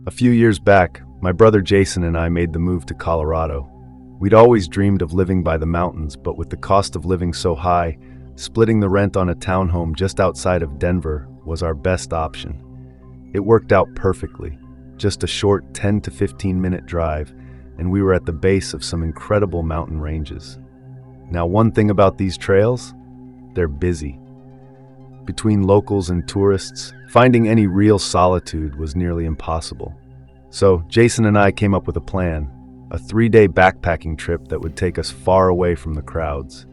A few years back, my brother Jason and I made the move to Colorado. We'd always dreamed of living by the mountains, but with the cost of living so high, splitting the rent on a townhome just outside of Denver was our best option. It worked out perfectly. Just a short 10 to 15 minute drive, and we were at the base of some incredible mountain ranges. Now, one thing about these trails, they're busy. Between locals and tourists, finding any real solitude was nearly impossible. So, Jason and I came up with a plan, a 3-day backpacking trip that would take us far away from the crowds.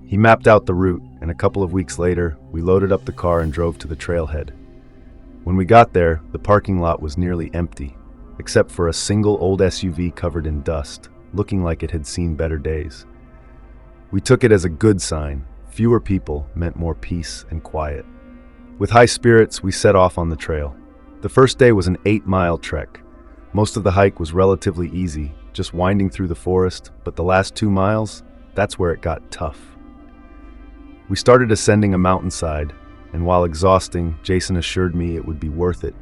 He mapped out the route, and a couple of weeks later, we loaded up the car and drove to the trailhead. When we got there, the parking lot was nearly empty, except for a single old SUV covered in dust, looking like it had seen better days. We took it as a good sign. Fewer people meant more peace and quiet. With high spirits, we set off on the trail. The first day was an 8-mile trek. Most of the hike was relatively easy, just winding through the forest, but the last 2 miles, that's where it got tough. We started ascending a mountainside, and while exhausting, Jason assured me it would be worth it,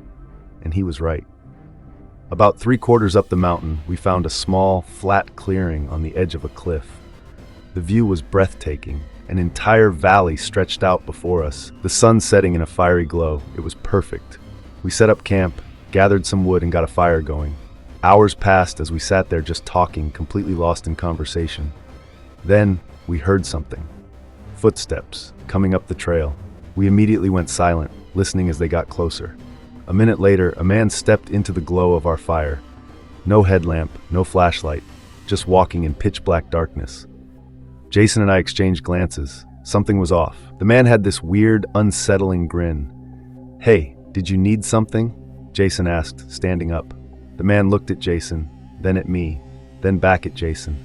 and he was right. About 3/4 up the mountain, we found a small, flat clearing on the edge of a cliff. The view was breathtaking. An entire valley stretched out before us, the sun setting in a fiery glow. It was perfect. We set up camp, gathered some wood, and got a fire going. Hours passed as we sat there just talking, completely lost in conversation. Then, we heard something. Footsteps, coming up the trail. We immediately went silent, listening as they got closer. A minute later, a man stepped into the glow of our fire. No headlamp, no flashlight, just walking in pitch-black darkness. Jason and I exchanged glances. Something was off. The man had this weird, unsettling grin. "Hey, did you need something?" Jason asked, standing up. The man looked at Jason, then at me, then back at Jason.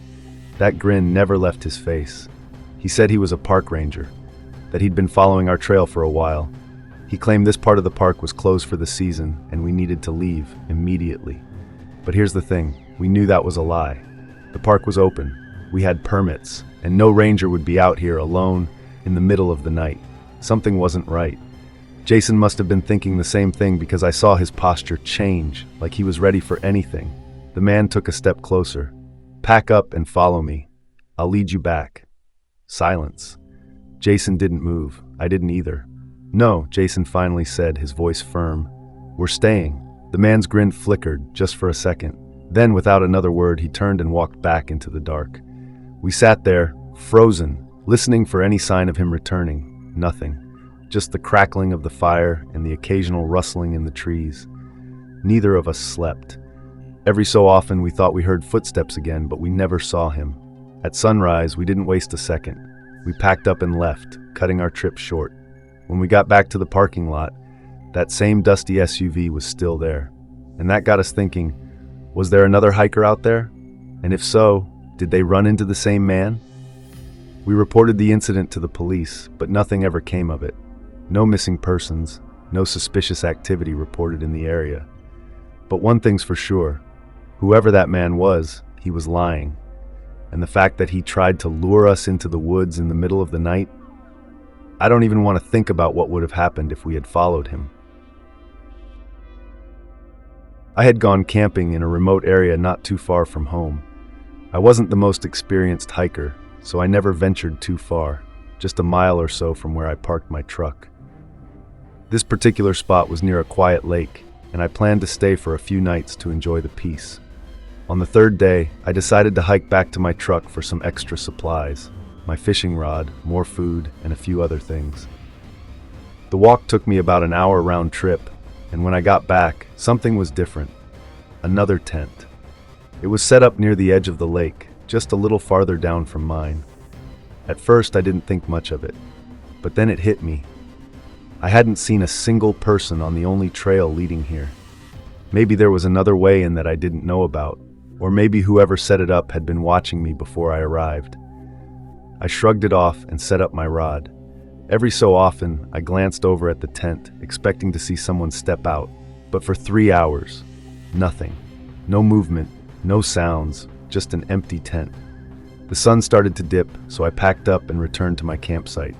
That grin never left his face. He said he was a park ranger, that he'd been following our trail for a while. He claimed this part of the park was closed for the season, and we needed to leave immediately. But here's the thing, we knew that was a lie. The park was open. We had permits, and no ranger would be out here alone in the middle of the night. Something wasn't right. Jason must have been thinking the same thing because I saw his posture change, like he was ready for anything. The man took a step closer. "Pack up and follow me. I'll lead you back." Silence. Jason didn't move. I didn't either. "No," Jason finally said, his voice firm. "We're staying." The man's grin flickered just for a second. Then, without another word, he turned and walked back into the dark. We sat there, frozen, listening for any sign of him returning. Nothing. Just the crackling of the fire and the occasional rustling in the trees. Neither of us slept. Every so often we thought we heard footsteps again, but we never saw him. At sunrise, we didn't waste a second. We packed up and left, cutting our trip short. When we got back to the parking lot, that same dusty SUV was still there. And that got us thinking, was there another hiker out there? And if so, did they run into the same man? We reported the incident to the police, but nothing ever came of it. No missing persons, no suspicious activity reported in the area. But one thing's for sure, whoever that man was, he was lying. And the fact that he tried to lure us into the woods in the middle of the night, I don't even want to think about what would have happened if we had followed him. I had gone camping in a remote area not too far from home. I wasn't the most experienced hiker, so I never ventured too far, just a mile or so from where I parked my truck. This particular spot was near a quiet lake, and I planned to stay for a few nights to enjoy the peace. On the 3rd day, I decided to hike back to my truck for some extra supplies, my fishing rod, more food, and a few other things. The walk took me about an hour round trip, and when I got back, something was different. Another tent. It was set up near the edge of the lake, just a little farther down from mine. At first, I didn't think much of it, but then it hit me. I hadn't seen a single person on the only trail leading here. Maybe there was another way in that I didn't know about, or maybe whoever set it up had been watching me before I arrived. I shrugged it off and set up my rod. Every so often, I glanced over at the tent, expecting to see someone step out, but for 3 hours, nothing. No movement, no sounds, just an empty tent. The sun started to dip, so I packed up and returned to my campsite.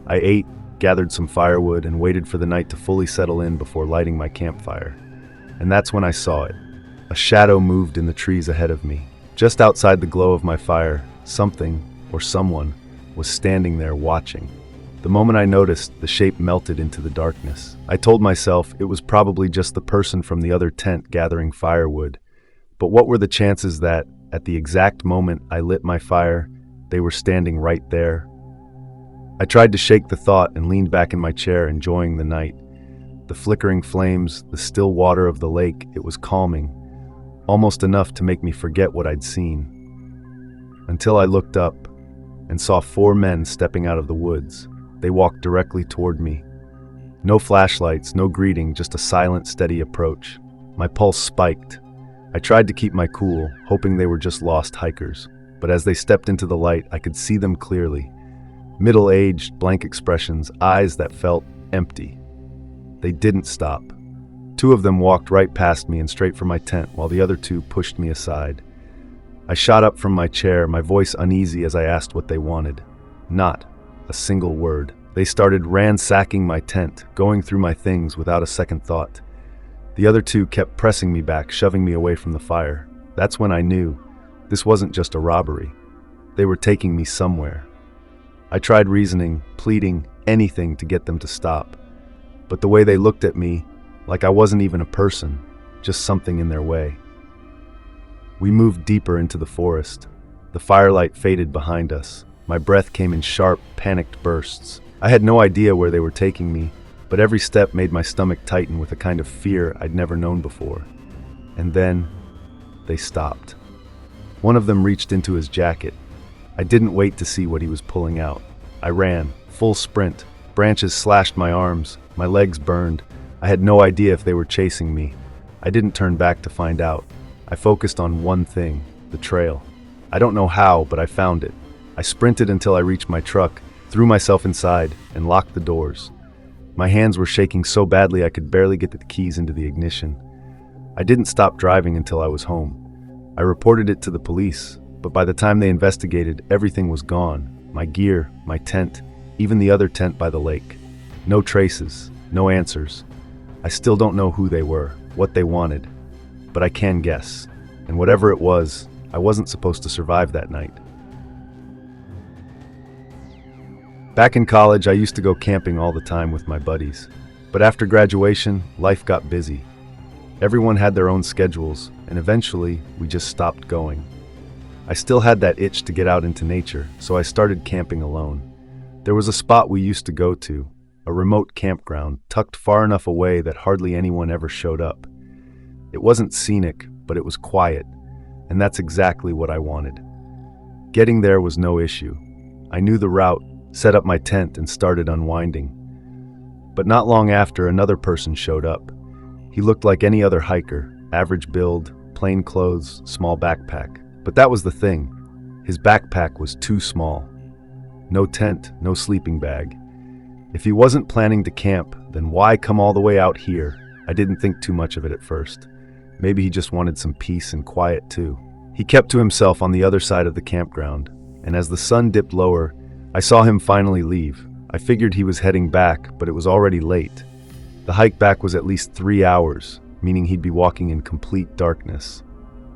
I ate, gathered some firewood, and waited for the night to fully settle in before lighting my campfire. And that's when I saw it. A shadow moved in the trees ahead of me. Just outside the glow of my fire, something, or someone, was standing there watching. The moment I noticed, the shape melted into the darkness. I told myself it was probably just the person from the other tent gathering firewood. But what were the chances that, at the exact moment I lit my fire, they were standing right there? I tried to shake the thought and leaned back in my chair, enjoying the night. The flickering flames, the still water of the lake, it was calming, almost enough to make me forget what I'd seen. Until I looked up and saw 4 men stepping out of the woods. They walked directly toward me. No flashlights, no greeting, just a silent, steady approach. My pulse spiked. I tried to keep my cool, hoping they were just lost hikers. But as they stepped into the light, I could see them clearly. Middle-aged, blank expressions, eyes that felt empty. They didn't stop. 2 of them walked right past me and straight for my tent, while the other 2 pushed me aside. I shot up from my chair, my voice uneasy as I asked what they wanted. Not a single word. They started ransacking my tent, going through my things without a second thought. The other 2 kept pressing me back, shoving me away from the fire. That's when I knew this wasn't just a robbery. They were taking me somewhere. I tried reasoning, pleading, anything to get them to stop. But the way they looked at me, like I wasn't even a person, just something in their way. We moved deeper into the forest. The firelight faded behind us. My breath came in sharp, panicked bursts. I had no idea where they were taking me, but every step made my stomach tighten with a kind of fear I'd never known before. And then, they stopped. One of them reached into his jacket. I didn't wait to see what he was pulling out. I ran, full sprint. Branches slashed my arms. My legs burned. I had no idea if they were chasing me. I didn't turn back to find out. I focused on one thing, the trail. I don't know how, but I found it. I sprinted until I reached my truck, threw myself inside, and locked the doors. My hands were shaking so badly I could barely get the keys into the ignition. I didn't stop driving until I was home. I reported it to the police, but by the time they investigated, everything was gone. My gear, my tent, even the other tent by the lake. No traces, no answers. I still don't know who they were, what they wanted, but I can guess. And whatever it was, I wasn't supposed to survive that night. Back in college, I used to go camping all the time with my buddies. But after graduation, life got busy. Everyone had their own schedules, and eventually, we just stopped going. I still had that itch to get out into nature, so I started camping alone. There was a spot we used to go to, a remote campground, tucked far enough away that hardly anyone ever showed up. It wasn't scenic, but it was quiet, and that's exactly what I wanted. Getting there was no issue. I knew the route, set up my tent, and started unwinding. But not long after, another person showed up. He looked like any other hiker, average build, plain clothes, small backpack. But that was the thing. His backpack was too small. No tent, no sleeping bag. If he wasn't planning to camp, then why come all the way out here? I didn't think too much of it at first. Maybe he just wanted some peace and quiet too. He kept to himself on the other side of the campground, and as the sun dipped lower, I saw him finally leave. I figured he was heading back, but it was already late. The hike back was at least 3 hours, meaning he'd be walking in complete darkness.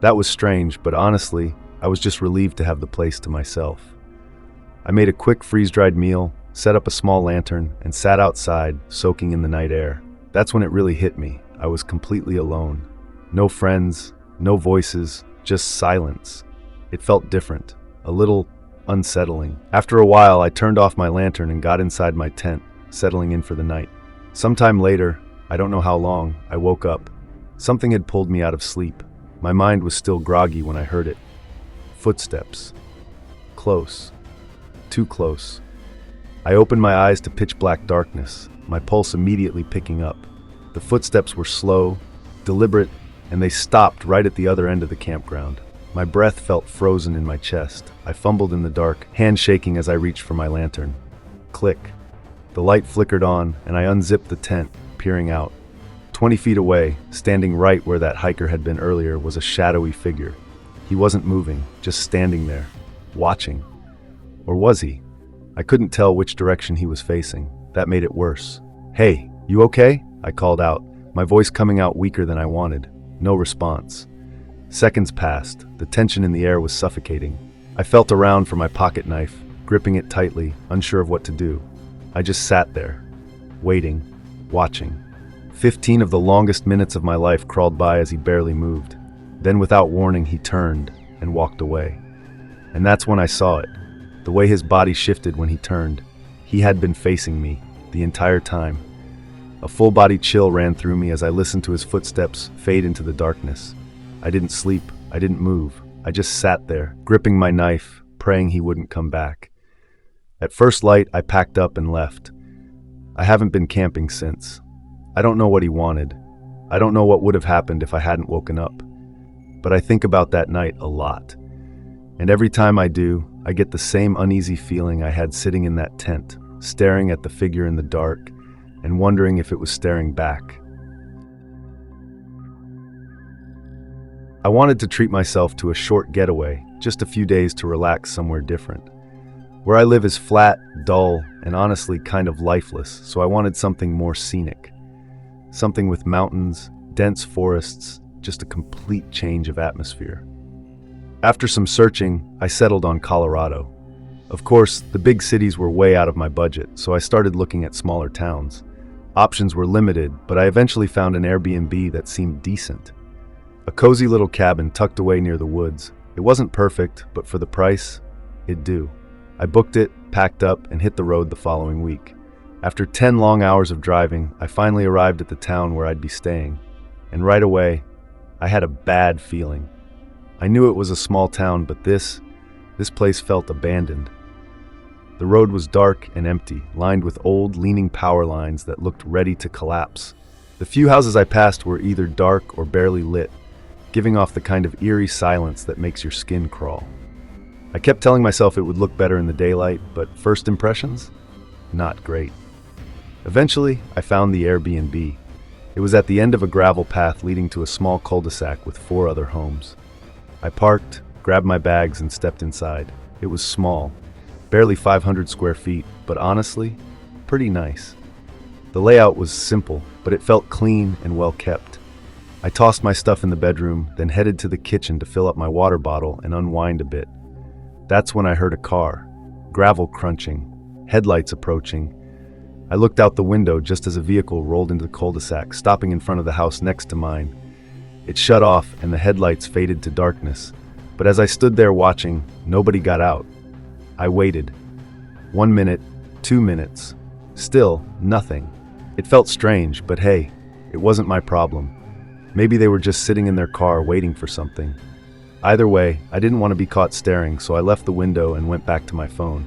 That was strange, but honestly, I was just relieved to have the place to myself. I made a quick freeze-dried meal, set up a small lantern, and sat outside, soaking in the night air. That's when it really hit me. I was completely alone. No friends, no voices, just silence. It felt different, a little unsettling. After a while, I turned off my lantern and got inside my tent, settling in for the night. Sometime later, I don't know how long, I woke up. Something had pulled me out of sleep. My mind was still groggy when I heard it. Footsteps. Close. Too close. I opened my eyes to pitch-black darkness, my pulse immediately picking up. The footsteps were slow, deliberate, and they stopped right at the other end of the campground. My breath felt frozen in my chest. I fumbled in the dark, hand shaking as I reached for my lantern. Click. The light flickered on, and I unzipped the tent, peering out. 20 feet away, standing right where that hiker had been earlier, was a shadowy figure. He wasn't moving, just standing there, watching. Or was he? I couldn't tell which direction he was facing. That made it worse. "Hey, you okay?" I called out, my voice coming out weaker than I wanted. No response. Seconds passed. The tension in the air was suffocating. I felt around for my pocket knife, gripping it tightly, unsure of what to do. I just sat there, waiting, watching. 15 of the longest minutes of my life crawled by as he barely moved. Then without warning, he turned and walked away. And that's when I saw it. The way his body shifted when he turned. He had been facing me the entire time. A full-body chill ran through me as I listened to his footsteps fade into the darkness. I didn't sleep. I didn't move. I just sat there, gripping my knife, praying he wouldn't come back. At first light, I packed up and left. I haven't been camping since. I don't know what he wanted. I don't know what would have happened if I hadn't woken up. But I think about that night a lot. And every time I do, I get the same uneasy feeling I had sitting in that tent, staring at the figure in the dark and wondering if it was staring back. I wanted to treat myself to a short getaway, just a few days to relax somewhere different. Where I live is flat, dull, and honestly kind of lifeless, so I wanted something more scenic. Something with mountains, dense forests, just a complete change of atmosphere. After some searching, I settled on Colorado. Of course, the big cities were way out of my budget, so I started looking at smaller towns. Options were limited, but I eventually found an Airbnb that seemed decent. A cozy little cabin tucked away near the woods. It wasn't perfect, but for the price, it'd do. I booked it, packed up, and hit the road the following week. After 10 long hours of driving, I finally arrived at the town where I'd be staying. And right away, I had a bad feeling. I knew it was a small town, but this place felt abandoned. The road was dark and empty, lined with old, leaning power lines that looked ready to collapse. The few houses I passed were either dark or barely lit, giving off the kind of eerie silence that makes your skin crawl. I kept telling myself it would look better in the daylight, but first impressions? Not great. Eventually, I found the Airbnb. It was at the end of a gravel path leading to a small cul-de-sac with 4 other homes. I parked, grabbed my bags, and stepped inside. It was small, barely 500 square feet, but honestly, pretty nice. The layout was simple, but it felt clean and well kept. I tossed my stuff in the bedroom, then headed to the kitchen to fill up my water bottle and unwind a bit. That's when I heard a car, gravel crunching, headlights approaching. I looked out the window just as a vehicle rolled into the cul-de-sac, stopping in front of the house next to mine. It shut off and the headlights faded to darkness, but as I stood there watching, nobody got out. I waited. 1 minute, 2 minutes. Still, nothing. It felt strange, but hey, it wasn't my problem. Maybe they were just sitting in their car waiting for something. Either way, I didn't want to be caught staring, so I left the window and went back to my phone.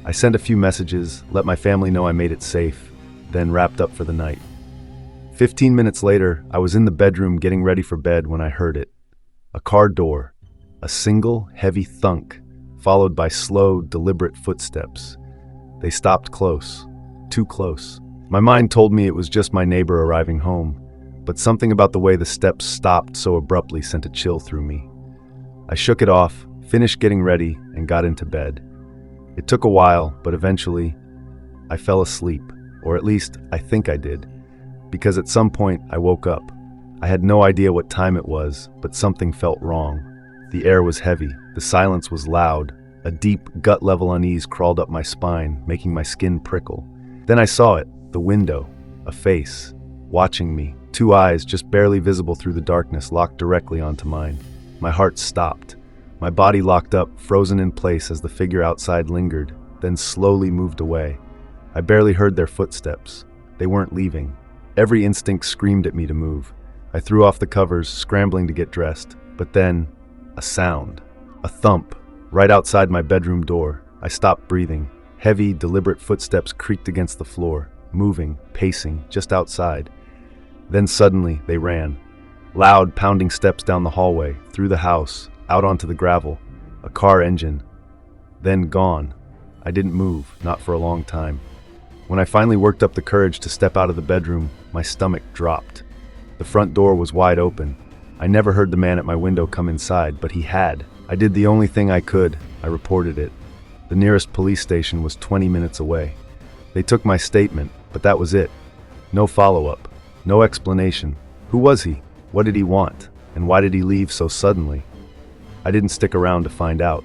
I sent a few messages, let my family know I made it safe, then wrapped up for the night. 15 minutes later, I was in the bedroom getting ready for bed when I heard it. A car door. A single, heavy thunk, followed by slow, deliberate footsteps. They stopped close. Too close. My mind told me it was just my neighbor arriving home, but something about the way the steps stopped so abruptly sent a chill through me. I shook it off, finished getting ready, and got into bed. It took a while, but eventually, I fell asleep, or at least I think I did, because at some point I woke up. I had no idea what time it was, but something felt wrong. The air was heavy, the silence was loud, a deep, gut-level unease crawled up my spine, making my skin prickle. Then I saw it, the window, a face, watching me, 2 eyes just barely visible through the darkness locked directly onto mine. My heart stopped. My body locked up, frozen in place as the figure outside lingered, then slowly moved away. I barely heard their footsteps. They weren't leaving. Every instinct screamed at me to move. I threw off the covers, scrambling to get dressed. But then, a sound. A thump. Right outside my bedroom door. I stopped breathing. Heavy, deliberate footsteps creaked against the floor, moving, pacing, just outside. Then suddenly, they ran. Loud, pounding steps down the hallway, through the house, out onto the gravel, a car engine. Then gone. I didn't move, not for a long time. When I finally worked up the courage to step out of the bedroom, my stomach dropped. The front door was wide open. I never heard the man at my window come inside, but he had. I did the only thing I could. I reported it. The nearest police station was 20 minutes away. They took my statement, but that was it. No follow-up. No explanation. Who was he? What did he want? And why did he leave so suddenly? I didn't stick around to find out.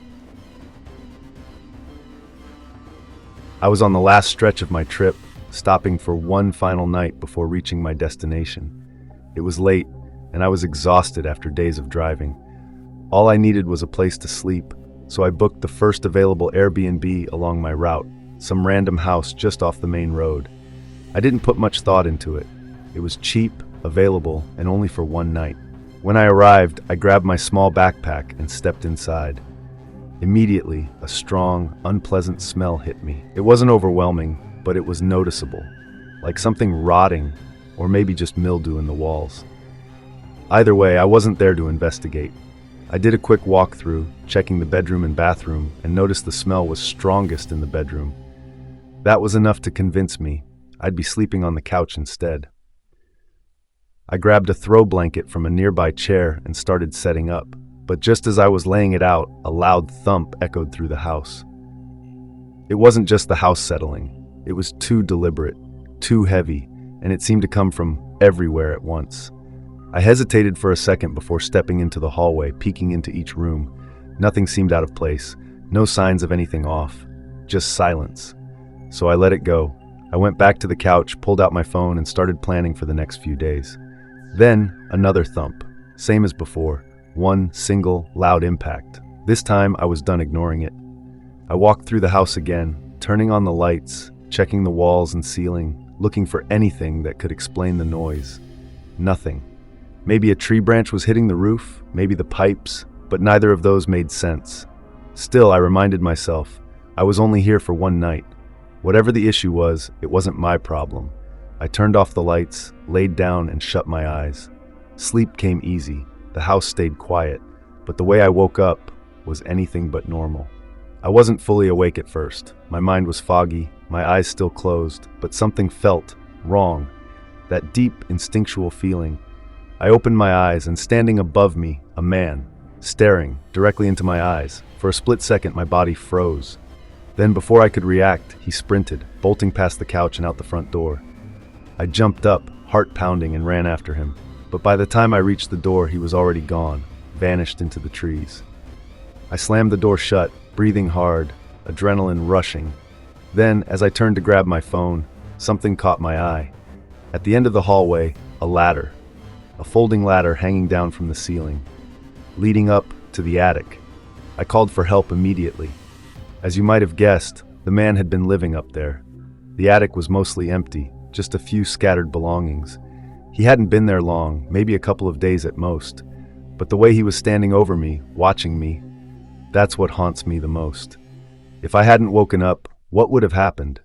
I was on the last stretch of my trip, stopping for one final night before reaching my destination. It was late, and I was exhausted after days of driving. All I needed was a place to sleep, so I booked the first available Airbnb along my route, some random house just off the main road. I didn't put much thought into it. It was cheap, available, and only for one night. When I arrived, I grabbed my small backpack and stepped inside. Immediately, a strong, unpleasant smell hit me. It wasn't overwhelming, but it was noticeable, like something rotting, or maybe just mildew in the walls. Either way, I wasn't there to investigate. I did a quick walkthrough, checking the bedroom and bathroom, and noticed the smell was strongest in the bedroom. That was enough to convince me I'd be sleeping on the couch instead. I grabbed a throw blanket from a nearby chair and started setting up, but just as I was laying it out, a loud thump echoed through the house. It wasn't just the house settling. It was too deliberate, too heavy, and it seemed to come from everywhere at once. I hesitated for a second before stepping into the hallway, peeking into each room. Nothing seemed out of place, no signs of anything off, just silence. So I let it go. I went back to the couch, pulled out my phone, and started planning for the next few days. Then, another thump, same as before, one single, loud impact. This time, I was done ignoring it. I walked through the house again, turning on the lights, checking the walls and ceiling, looking for anything that could explain the noise. Nothing. Maybe a tree branch was hitting the roof, maybe the pipes, but neither of those made sense. Still, I reminded myself, I was only here for one night. Whatever the issue was, it wasn't my problem. I turned off the lights, laid down, and shut my eyes. Sleep came easy. The house stayed quiet, but the way I woke up was anything but normal. I wasn't fully awake at first. My mind was foggy, my eyes still closed, but something felt wrong. That deep, instinctual feeling. I opened my eyes, and standing above me, a man, staring directly into my eyes. For a split second, my body froze. Then, before I could react, he sprinted, bolting past the couch and out the front door. I jumped up, heart pounding, and ran after him. But by the time I reached the door, he was already gone, vanished into the trees. I slammed the door shut, breathing hard, adrenaline rushing. Then, as I turned to grab my phone, something caught my eye. At the end of the hallway, a ladder. A folding ladder hanging down from the ceiling, leading up to the attic. I called for help immediately. As you might have guessed, the man had been living up there. The attic was mostly empty, just a few scattered belongings. He hadn't been there long, maybe a couple of days at most. But the way he was standing over me, watching me, that's what haunts me the most. If I hadn't woken up, what would have happened?